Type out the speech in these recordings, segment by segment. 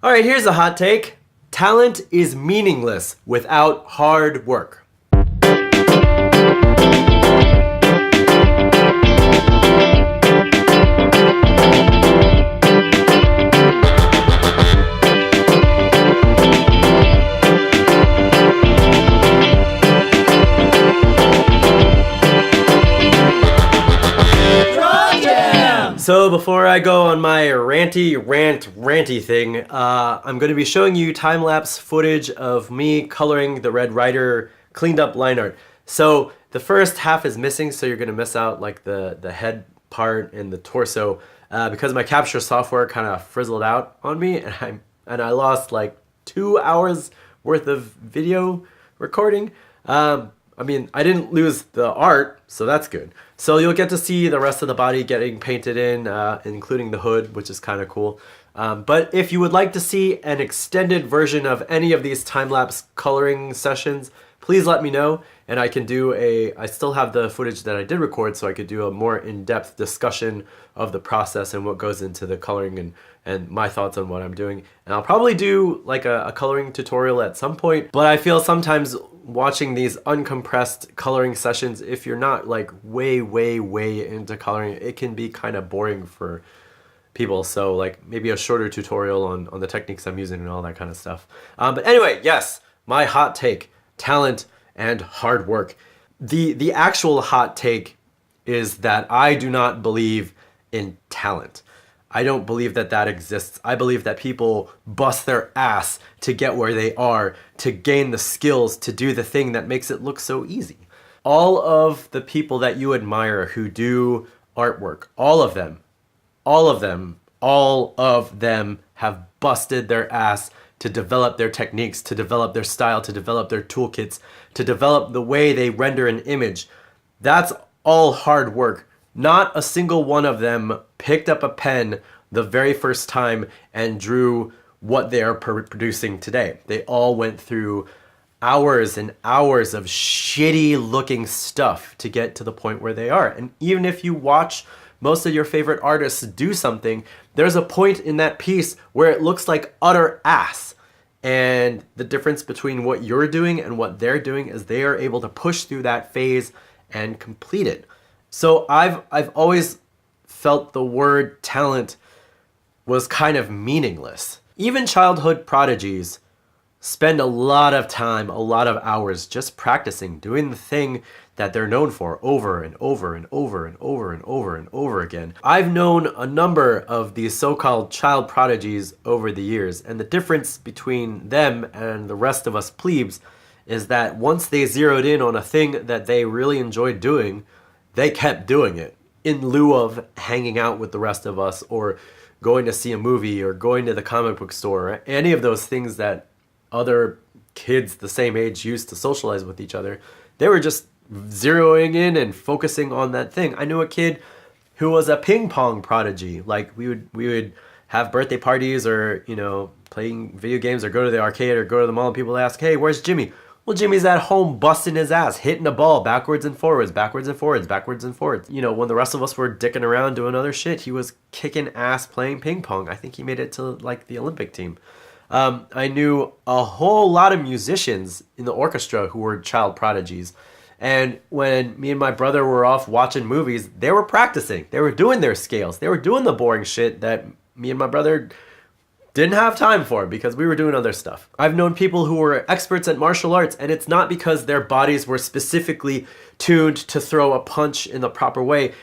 All right, here's a hot take. Talent is meaningless without hard work. So before I go on my ranty thing, I'm going to be showing you time-lapse footage of me coloring the Red Ryder cleaned up line art. So the first half is missing, so you're going to miss out like the head part and the torso because my capture software kind of frizzled out on me, and I lost like 2 hours worth of video recording. I mean, I didn't lose the art, so that's good. So you'll get to see the rest of the body getting painted in, including the hood, which is kind of cool. But if you would like to see an extended version of any of these time-lapse coloring sessions, please let me know, and I can do I still have the footage that I did record, so I could do a more in-depth discussion of the process and what goes into the coloring and my thoughts on what I'm doing. And I'll probably do like a coloring tutorial at some point, but I feel sometimes watching these uncompressed coloring sessions, if you're not like way into coloring, it can be kind of boring for people. So like maybe a shorter tutorial on the techniques I'm using and all that kind of stuff. But anyway, yes, my hot take, talent and hard work. The actual hot take is that I do not believe in talent. I don't believe that that exists. I believe that people bust their ass to get where they are, to gain the skills, to do the thing that makes it look so easy. All of the people that you admire who do artwork, all of them have busted their ass to develop their techniques, to develop their style, to develop their toolkits, to develop the way they render an image. That's all hard work. Not a single one of them picked up a pen the very first time and drew what they are producing today. They all went through hours and hours of shitty looking stuff to get to the point where they are. And even if you watch most of your favorite artists do something, there's a point in that piece where it looks like utter ass. And the difference between what you're doing and what they're doing is they are able to push through that phase and complete it. So I've always felt the word talent was kind of meaningless. Even childhood prodigies spend a lot of time, a lot of hours just practicing, doing the thing that they're known for over and over and over and over and over and over again. I've known a number of these so-called child prodigies over the years, and the difference between them and the rest of us plebes is that once they zeroed in on a thing that they really enjoyed doing, they kept doing it in lieu of hanging out with the rest of us or going to see a movie or going to the comic book store, or any of those things that other kids the same age used to socialize with each other. They were just zeroing in and focusing on that thing. I knew a kid who was a ping pong prodigy. Like we would have birthday parties or, you know, playing video games or go to the arcade or go to the mall and people ask, "Hey, where's Jimmy?" Well, Jimmy's at home busting his ass, hitting a ball backwards and forwards, backwards and forwards, backwards and forwards. You know, when the rest of us were dicking around doing other shit, he was kicking ass playing ping pong. I think he made it to like the Olympic team. I knew a whole lot of musicians in the orchestra who were child prodigies. And when me and my brother were off watching movies, they were practicing. They were doing their scales. They were doing the boring shit that me and my brother didn't have time for because we were doing other stuff. I've known people who were experts at martial arts, and it's not because their bodies were specifically tuned to throw a punch in the proper way.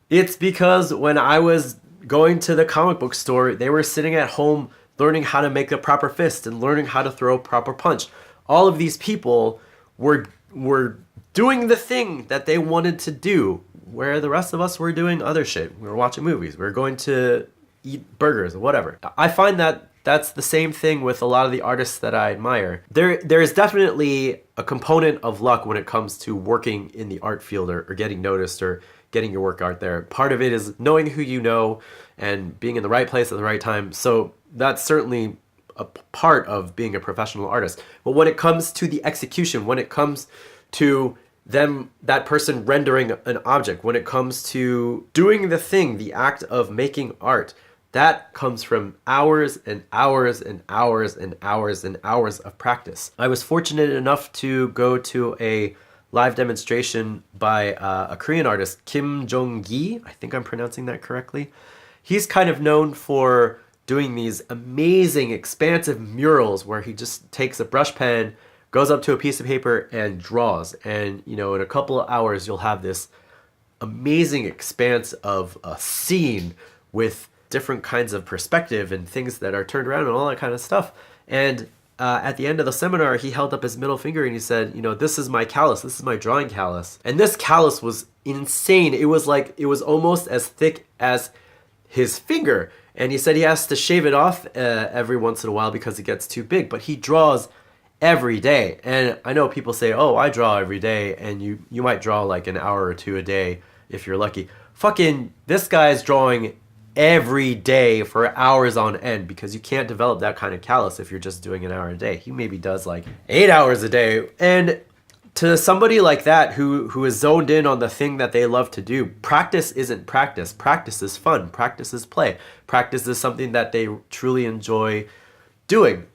It's because when I was going to the comic book store, they were sitting at home learning how to make a proper fist and learning how to throw a proper punch. All of these people were doing the thing that they wanted to do, where the rest of us were doing other shit. We were watching movies. We were going to eat burgers or whatever. I find that that's the same thing with a lot of the artists that I admire. There is definitely a component of luck when it comes to working in the art field or getting noticed or getting your work out there. Part of it is knowing who you know and being in the right place at the right time. So that's certainly a part of being a professional artist. But when it comes to the execution, when it comes to that person rendering an object, when it comes to doing the thing, the act of making art, That comes from hours and hours and hours and hours and hours of practice. I was fortunate enough to go to a live demonstration by a Korean artist, Jong Yi. I think I'm pronouncing that correctly. He's kind of known for doing these amazing, expansive murals where he just takes a brush pen, goes up to a piece of paper and draws. And, in a couple of hours, you'll have this amazing expanse of a scene with different kinds of perspective and things that are turned around and all that kind of stuff. And at the end of the seminar, he held up his middle finger and he said, this is my callus. This is my drawing callus. And this callus was insane. It was almost as thick as his finger. And he said he has to shave it off every once in a while because it gets too big. But he draws every day. And I know people say, oh, I draw every day. And you might draw like an hour or two a day if you're lucky. Fucking, this guy's drawing every day for hours on end, because you can't develop that kind of callus if you're just doing an hour a day. He maybe does like 8 hours a day. And to somebody like that who is zoned in on the thing that they love to do, practice isn't practice. Practice is fun. Practice is play. Practice is something that they truly enjoy doing,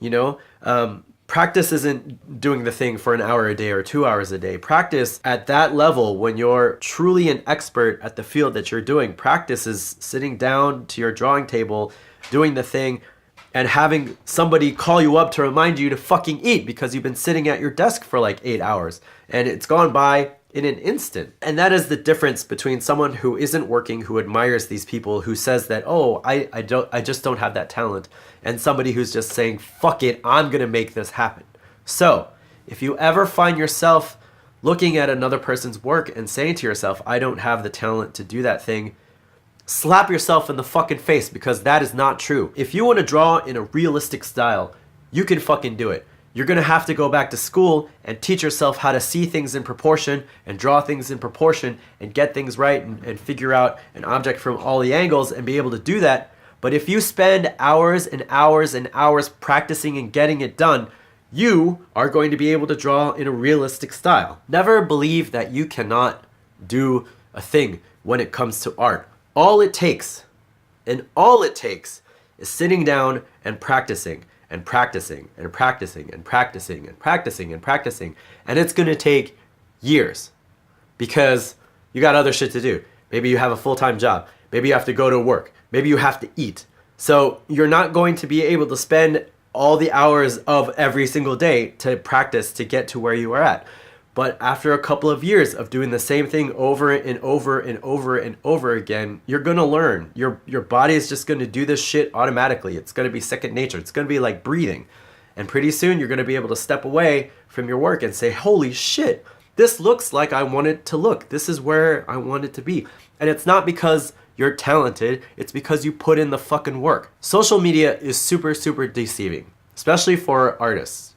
Practice isn't doing the thing for an hour a day or 2 hours a day. Practice at that level, when you're truly an expert at the field that you're doing, practice is sitting down to your drawing table, doing the thing, and having somebody call you up to remind you to fucking eat because you've been sitting at your desk for like 8 hours and it's gone by in an instant. And that is the difference between someone who isn't working, who admires these people, who says that, oh, I just don't have that talent, and somebody who's just saying, fuck it, I'm gonna make this happen. So if you ever find yourself looking at another person's work and saying to yourself, I don't have the talent to do that thing, slap yourself in the fucking face, because that is not true. If you want to draw in a realistic style, you can fucking do it. You're going to have to go back to school and teach yourself how to see things in proportion and draw things in proportion and get things right and figure out an object from all the angles and be able to do that. But if you spend hours and hours and hours practicing and getting it done, you are going to be able to draw in a realistic style. Never believe that you cannot do a thing when it comes to art. All it takes is sitting down and practicing and practicing and practicing and practicing and practicing and practicing. And it's going to take years because you got other shit to do. Maybe you have a full-time job. Maybe you have to go to work. Maybe you have to eat. So you're not going to be able to spend all the hours of every single day to practice to get to where you are at. But after a couple of years of doing the same thing over and over and over and over again, you're going to learn. Your body is just going to do this shit automatically. It's going to be second nature. It's going to be like breathing. And pretty soon you're going to be able to step away from your work and say, holy shit, this looks like I want it to look. This is where I want it to be. And it's not because you're talented. It's because you put in the fucking work. Social media is super, super deceiving, especially for artists.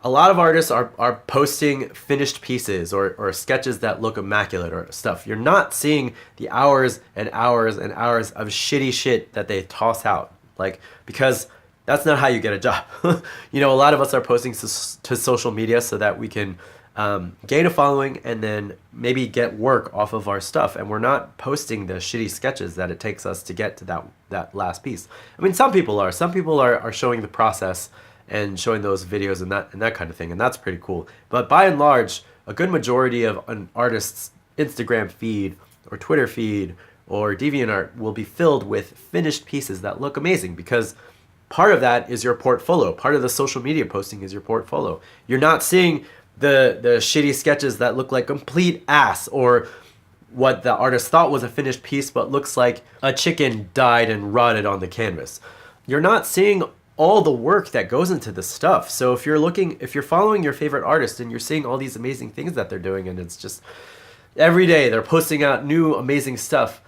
A lot of artists are posting finished pieces or sketches that look immaculate or stuff. You're not seeing the hours and hours and hours of shitty shit that they toss out. Because that's not how you get a job. A lot of us are posting to social media so that we can gain a following and then maybe get work off of our stuff. And we're not posting the shitty sketches that it takes us to get to that last piece. I mean, some people are. Some people are showing the process and showing those videos and that kind of thing, and that's pretty cool. But by and large, a good majority of an artist's Instagram feed or Twitter feed or DeviantArt will be filled with finished pieces that look amazing, because part of that is your portfolio. Part of the social media posting is your portfolio. You're not seeing the shitty sketches that look like complete ass, or what the artist thought was a finished piece but looks like a chicken died and rotted on the canvas. You're not seeing all the work that goes into this stuff. So if you're following your favorite artist and you're seeing all these amazing things that they're doing, and it's just every day they're posting out new amazing stuff,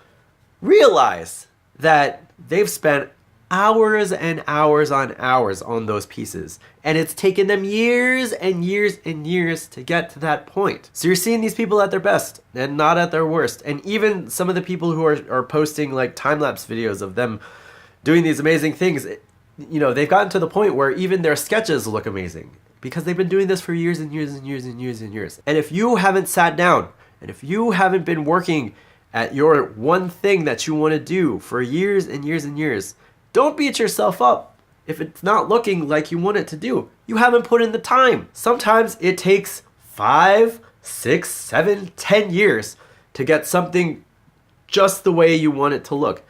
realize that they've spent hours and hours on those pieces, and it's taken them years and years and years to get to that point. So you're seeing these people at their best and not at their worst. And even some of the people who are posting like time-lapse videos of them doing these amazing things, they've gotten to the point where even their sketches look amazing because they've been doing this for years and years and years and years and years. And if you haven't sat down and if you haven't been working at your one thing that you want to do for years and years and years. Don't beat yourself up if it's not looking like you want it to do. You haven't put in the time. Sometimes it takes 5, 6, 7, 10 years to get something just the way you want it to look.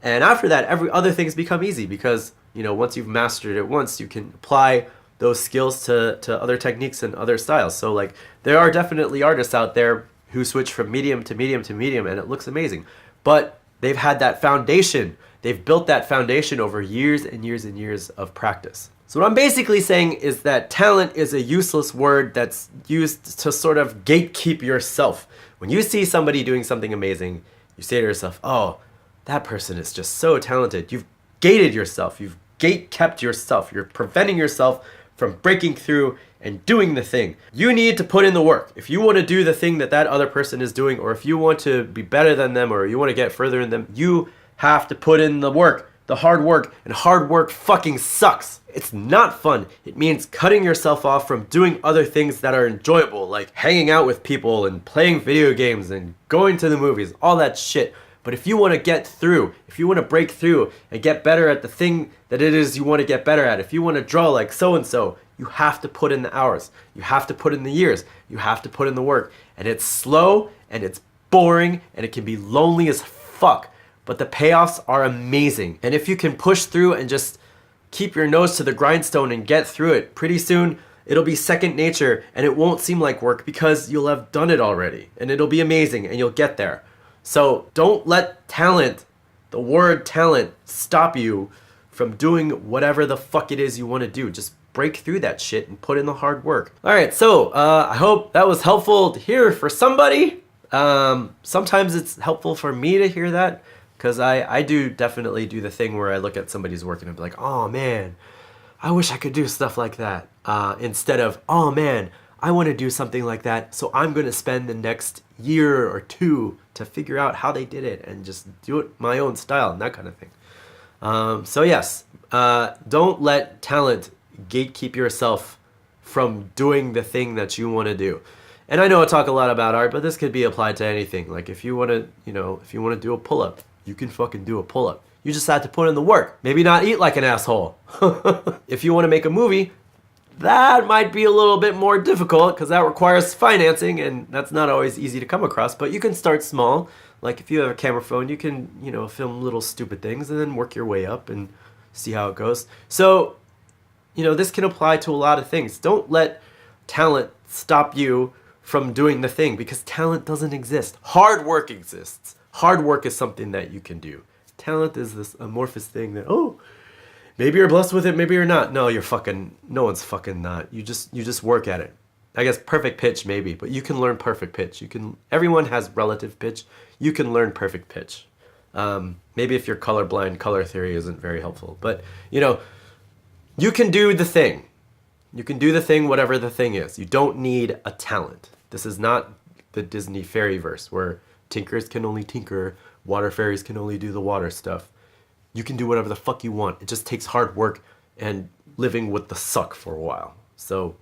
And after that, every other things become easy because, once you've mastered it once, you can apply those skills to other techniques and other styles. So like there are definitely artists out there who switch from medium to medium to medium and it looks amazing. But they've had that foundation. They've built that foundation over years and years and years of practice. So what I'm basically saying is that talent is a useless word that's used to sort of gatekeep yourself. When you see somebody doing something amazing, you say to yourself, oh, that person is just so talented. You've gated yourself. You've gate-kept yourself. You're preventing yourself from breaking through and doing the thing. You need to put in the work. If you want to do the thing that other person is doing, or if you want to be better than them, or you want to get further in them, you have to put in the work, the hard work, and hard work fucking sucks. It's not fun. It means cutting yourself off from doing other things that are enjoyable, like hanging out with people and playing video games and going to the movies, all that shit. But if you want to get through, if you want to break through and get better at the thing that it is you want to get better at, if you want to draw like so-and-so, you have to put in the hours. You have to put in the years. You have to put in the work. And it's slow and it's boring and it can be lonely as fuck. But the payoffs are amazing. And if you can push through and just keep your nose to the grindstone and get through it, pretty soon it'll be second nature and it won't seem like work because you'll have done it already. And it'll be amazing and you'll get there. So don't let talent, the word talent, stop you from doing whatever the fuck it is you want to do. Just break through that shit and put in the hard work. All right, so I hope that was helpful to hear for somebody. Sometimes it's helpful for me to hear that because I do definitely do the thing where I look at somebody's work and I'm like, oh man, I wish I could do stuff like that. Instead of, oh man, I want to do something like that, so I'm going to spend the next year or two to figure out how they did it and just do it my own style and that kind of thing. So yes, don't let talent gatekeep yourself from doing the thing that you want to do. And I know I talk a lot about art, but this could be applied to anything. Like if you want to, if you want to do a pull-up, you can fucking do a pull-up. You just have to put in the work. Maybe not eat like an asshole. If you want to make a movie, that might be a little bit more difficult because that requires financing and that's not always easy to come across, but you can start small. Like if you have a camera phone, you can, film little stupid things and then work your way up and see how it goes. So, this can apply to a lot of things. Don't let talent stop you from doing the thing because talent doesn't exist. Hard work exists. Hard work is something that you can do. Talent is this amorphous thing that, maybe you're blessed with it, maybe you're not. No, no one's fucking not. You just work at it. I guess perfect pitch maybe, but you can learn perfect pitch. Everyone has relative pitch. You can learn perfect pitch. Maybe if you're colorblind, color theory isn't very helpful. But, you can do the thing. You can do the thing, whatever the thing is. You don't need a talent. This is not the Disney fairyverse where tinkers can only tinker, water fairies can only do the water stuff. You can do whatever the fuck you want. It just takes hard work and living with the suck for a while. So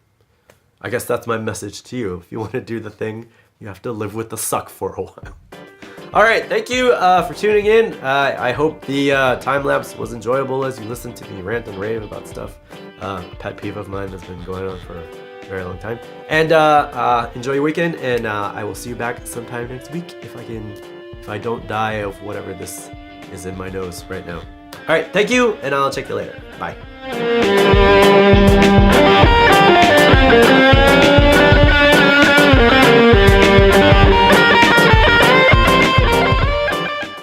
I guess that's my message to you. If you want to do the thing, you have to live with the suck for a while. All right, thank you for tuning in. I hope the time lapse was enjoyable as you listened to me rant and rave about stuff. A pet peeve of mine that's been going on for a very long time. And enjoy your weekend, and I will see you back sometime next week if I don't die of whatever this is in my nose right now. All right, thank you, and I'll check you later. Bye.